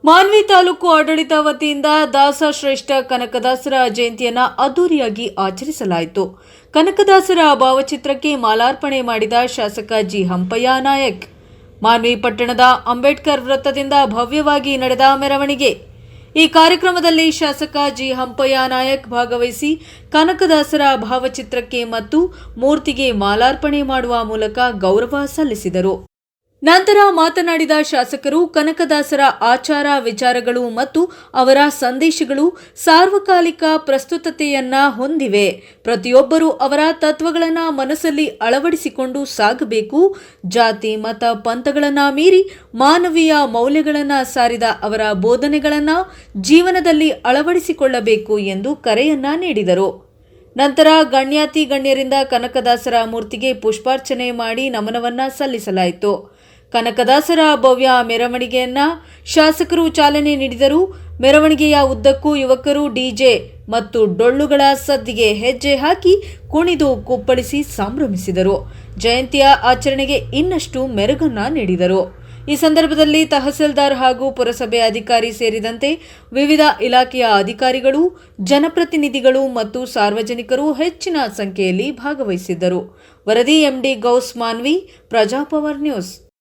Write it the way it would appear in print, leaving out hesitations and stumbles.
ಮಾನ್ವಿ ತಾಲೂಕು ಆಡಳಿತ ವತಿಯಿಂದ ದಾಸಶ್ರೇಷ್ಠ ಕನಕದಾಸರ ಜಯಂತಿಯನ್ನು ಅದ್ದೂರಿಯಾಗಿ ಆಚರಿಸಲಾಯಿತು. ಕನಕದಾಸರ ಭಾವಚಿತ್ರಕ್ಕೆ ಮಾಲಾರ್ಪಣೆ ಮಾಡಿದ ಶಾಸಕ ಜಿ ಹಂಪಯ್ಯ ನಾಯಕ್. ಮಾನ್ವಿ ಪಟ್ಟಣದ ಅಂಬೇಡ್ಕರ್ ವೃತ್ತದಿಂದ ಭವ್ಯವಾಗಿ ನಡೆದ ಮೆರವಣಿಗೆ. ಈ ಕಾರ್ಯಕ್ರಮದಲ್ಲಿ ಶಾಸಕ ಜಿ ಹಂಪಯ್ಯ ನಾಯಕ್ ಭಾಗವಹಿಸಿ ಕನಕದಾಸರ ಭಾವಚಿತ್ರಕ್ಕೆ ಮತ್ತು ಮೂರ್ತಿಗೆ ಮಾಲಾರ್ಪಣೆ ಮಾಡುವ ಮೂಲಕ ಗೌರವ ಸಲ್ಲಿಸಿದರು. ನಂತರ ಮಾತನಾಡಿದ ಶಾಸಕರು, ಕನಕದಾಸರ ಆಚಾರ ವಿಚಾರಗಳು ಮತ್ತು ಅವರ ಸಂದೇಶಗಳು ಸಾರ್ವಕಾಲಿಕ ಪ್ರಸ್ತುತತೆಯನ್ನ ಹೊಂದಿವೆ. ಪ್ರತಿಯೊಬ್ಬರೂ ಅವರ ತತ್ವಗಳನ್ನು ಮನಸ್ಸಲ್ಲಿ ಅಳವಡಿಸಿಕೊಂಡು ಸಾಗಬೇಕು. ಜಾತಿ ಮತ ಪಂಥಗಳನ್ನು ಮೀರಿ ಮಾನವೀಯ ಮೌಲ್ಯಗಳನ್ನು ಸಾರಿದ ಅವರ ಬೋಧನೆಗಳನ್ನು ಜೀವನದಲ್ಲಿ ಅಳವಡಿಸಿಕೊಳ್ಳಬೇಕು ಎಂದು ಕರೆಯನ್ನ ನೀಡಿದರು. ನಂತರ ಗಣ್ಯಾತಿ ಗಣ್ಯರಿಂದ ಕನಕದಾಸರ ಮೂರ್ತಿಗೆ ಪುಷ್ಪಾರ್ಚನೆ ಮಾಡಿ ನಮನವನ್ನ ಸಲ್ಲಿಸಲಾಯಿತು. ಕನಕದಾಸರ ಭವ್ಯ ಮೆರವಣಿಗೆಯನ್ನ ಶಾಸಕರು ಚಾಲನೆ ನೀಡಿದರು. ಮೆರವಣಿಗೆಯ ಉದ್ದಕ್ಕೂ ಯುವಕರು ಡಿಜೆ ಮತ್ತು ಡೊಳ್ಳುಗಳ ಸದ್ದಿಗೆ ಹೆಜ್ಜೆ ಹಾಕಿ ಕುಣಿದು ಕುಪ್ಪಳಿಸಿ ಸಂಭ್ರಮಿಸಿದರು. ಜಯಂತಿಯ ಆಚರಣೆಗೆ ಇನ್ನಷ್ಟು ಮೆರುಗನ್ನ ನೀಡಿದರು. ಈ ಸಂದರ್ಭದಲ್ಲಿ ತಹಸೀಲ್ದಾರ್ ಹಾಗೂ ಪುರಸಭೆ ಅಧಿಕಾರಿ ಸೇರಿದಂತೆ ವಿವಿಧ ಇಲಾಖೆಯ ಅಧಿಕಾರಿಗಳು, ಜನಪ್ರತಿನಿಧಿಗಳು ಮತ್ತು ಸಾರ್ವಜನಿಕರು ಹೆಚ್ಚಿನ ಸಂಖ್ಯೆಯಲ್ಲಿ ಭಾಗವಹಿಸಿದ್ದರು. ವರದಿ MD Gauss Manvi, Praja power news.